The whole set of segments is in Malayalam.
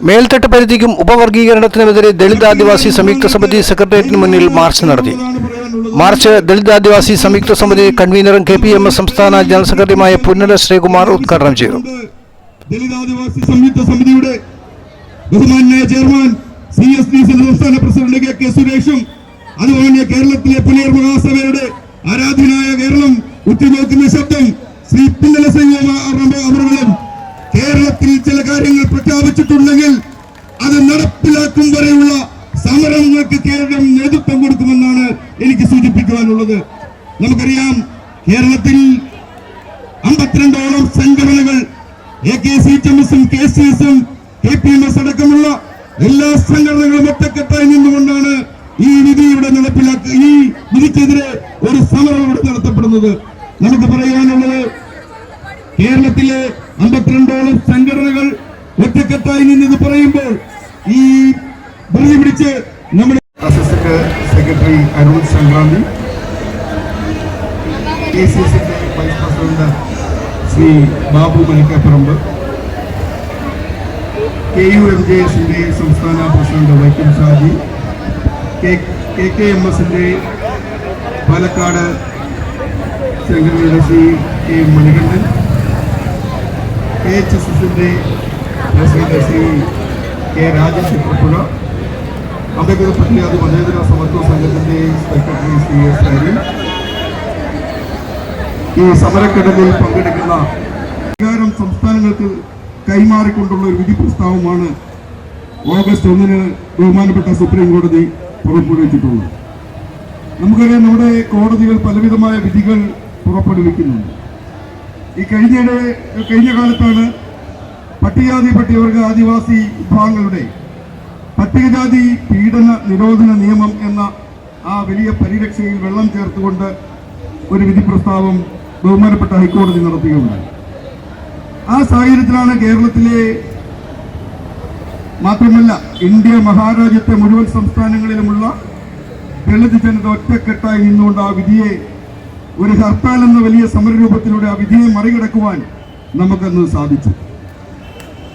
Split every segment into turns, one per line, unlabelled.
മേൽത്തട്ട് പരിധിക്കും ഉപവർഗീകരണത്തിനുമെതിരെ ദളിത് ആദിവാസി സംയുക്ത സമിതി സെക്രട്ടേറിയറ്റിന് മുന്നിൽ മാർച്ച് നടത്തി. മാർച്ച് ദളിത് ആദിവാസി സംയുക്ത സമിതി കൺവീനറും KPMS സംസ്ഥാന ജനറൽ സെക്രട്ടറിയുമായ പുന്നല ശ്രീകുമാർ ഉദ്ഘാടനം ചെയ്തു.
ദളിത് ആദിവാസി സംയുക്ത സമിതിയുടെ ബഹുമാന്യ ചെയർമാൻ CSDC സംസ്ഥാന പ്രസിഡന്റ് KK സുരേഷും അതുപോലെ കേരളത്തിലെ പുനർ മഹാസഭയുടെ ആരാധനായ കേരളം ഉറ്റുനോക്കുന്ന ശബ്ദം ശ്രീ പുന്നല അവர்களுം കേരളത്തിൽ ചില കാര്യങ്ങൾ പ്രഖ്യാപിച്ചിട്ടുണ്ടെങ്കിൽ അത് നടപ്പിലാക്കും വരെയുള്ള സമരങ്ങൾക്ക് കേരളം നേതൃത്വം കൊടുക്കുമെന്നാണ് എനിക്ക് സൂചിപ്പിക്കുവാനുള്ളത്. നമുക്കറിയാം, കേരളത്തിൽ 52ഓളം സംഘടനകൾ AKCHMS-ഉം KCS-ഉം KPMS അടക്കമുള്ള എല്ലാ സംഘടനകളും ഒറ്റക്കെട്ടായി നിന്നുകൊണ്ടാണ് ഈ വിധിയുടെ ഈ വിധിക്കെതിരെ ഒരു സമരം ഇവിടെ നടത്തപ്പെടുന്നത്. നമുക്ക് പറയാനുള്ളത്, കേരളത്തിലെ 52ഓളം സംഘടനകൾ ഒറ്റക്കെട്ടായി നിന്നത് പറയുമ്പോൾ ഈ വെറുതെ പിടിച്ച് നമ്മുടെ
assistant secretary Arun Sankranthi, KCS vice president Shri Babu Malikkaparambu, KUMJS-ന്റെ സംസ്ഥാന പ്രസിഡന്റ് വൈക്കം ഷാജി, KKMS-ന്റെ പാലക്കാട് സെക്രട്ടറി ശ്രീ K മണികണ്ഠൻ, KHSS-ന്റെ പ്രസിഡന്റ് ശ്രീ K രാജശേഖരപ്പുഴ, അംബേദ്കർ പട്ടികജാതി മതേതര സമത്വ സംഘത്തിന്റെ സെക്രട്ടറി ശ്രീ S ഹരി, ഈ സമരക്കെടുതിയിൽ പങ്കെടുക്കുന്ന അധികാരം സംസ്ഥാനങ്ങൾക്ക് കൈമാറിക്കൊണ്ടുള്ള ഒരു വിധി പ്രസ്താവമാണ് ഓഗസ്റ്റ് 1-ന് ബഹുമാനപ്പെട്ട സുപ്രീം കോടതി പുറപ്പെടുവിച്ചിട്ടുള്ളത്. നമുക്കറിയാം, നമ്മുടെ കോടതികൾ പലവിധമായ വിധികൾ പുറപ്പെടുവിക്കുന്നുണ്ട്. ഈ കഴിഞ്ഞ കാലത്താണ് പട്ടികജാതി പട്ടികവർഗ ആദിവാസി വിഭാഗങ്ങളുടെ പട്ടികജാതി പീഡന നിരോധന നിയമം എന്ന ആ വലിയ പരിരക്ഷയിൽ വെള്ളം ചേർത്തുകൊണ്ട് ഒരു വിധി പ്രസ്താവം ബഹുമാനപ്പെട്ട ഹൈക്കോടതി നടത്തുകയുണ്ടായി. ആ സാഹചര്യത്തിലാണ് കേരളത്തിലെ മാത്രമല്ല ഇന്ത്യ മഹാരാജ്യത്തെ മുഴുവൻ സംസ്ഥാനങ്ങളിലുമുള്ള ദളിത് ജനത ഒറ്റക്കെട്ടായി നിന്നുകൊണ്ട് ആ വിധിയെ ഒരു ഹർത്താൽ എന്ന വലിയ സമരരൂപത്തിലൂടെ ആ വിധിയെ മറികടക്കുവാൻ നമുക്കന്ന് സാധിച്ചു.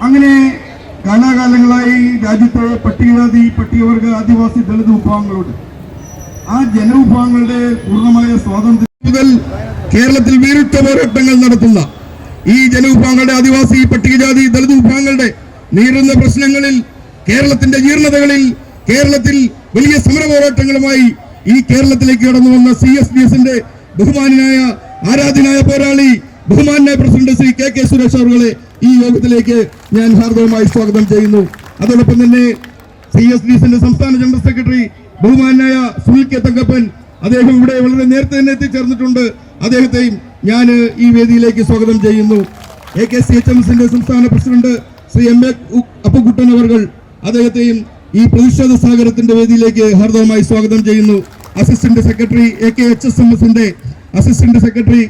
അങ്ങനെ കാലാകാലങ്ങളായി രാജ്യത്തെ പട്ടികജാതി പട്ടികവർഗ ആദിവാസി ദളിത് വിഭാഗങ്ങളുടെ ആ ജനവിഭാഗങ്ങളുടെ പൂർണ്ണമായ സ്വാതന്ത്ര്യം മുതൽ കേരളത്തിൽ വേറിട്ട പോരാട്ടങ്ങൾ നടത്തുന്ന ഈ ജനവിഭാഗങ്ങളുടെ ആദിവാസി പട്ടികജാതി ദളിത് വിഭാഗങ്ങളുടെ നേരിടുന്ന പ്രശ്നങ്ങളിൽ, കേരളത്തിന്റെ ജീർണതകളിൽ, കേരളത്തിൽ വലിയ സമര പോരാട്ടങ്ങളുമായി ഈ കേരളത്തിലേക്ക് കടന്നു വന്ന CSDS-ന്റെ ബഹുമാനായ ആരാധനായ പോരാളി ബഹുമാനായ പ്രസിഡന്റ് ശ്രീ KK സുരേഷ് അവരുടെ ഈ യോഗത്തിലേക്ക് ഞാൻ ഹാർദവമായി സ്വാഗതം ചെയ്യുന്നു. അതോടൊപ്പം തന്നെ CSDS-ന്റെ സംസ്ഥാന ജനറൽ സെക്രട്ടറി ബഹുമാനായ സുനിൽ K തങ്കപ്പൻ, അദ്ദേഹം ഇവിടെ വളരെ നേരത്തെ തന്നെ എത്തിച്ചേർന്നിട്ടുണ്ട്. അദ്ദേഹത്തെയും ഞാൻ ഈ വേദിയിലേക്ക് സ്വാഗതം ചെയ്യുന്നു. AKCHMS-ന്റെ സംസ്ഥാന പ്രസിഡന്റ് ശ്രീ MA അപ്പുകുട്ടൻ അവർ, അദ്ദേഹത്തെയും ഈ പ്രതിഷേധ സാഗരത്തിന്റെ വേദിയിലേക്ക് ഹാർദവമായി സ്വാഗതം ചെയ്യുന്നു. അസിസ്റ്റന്റ് സെക്രട്ടറി AKHSMS-ന്റെ അസിസ്റ്റന്റ് സെക്രട്ടറി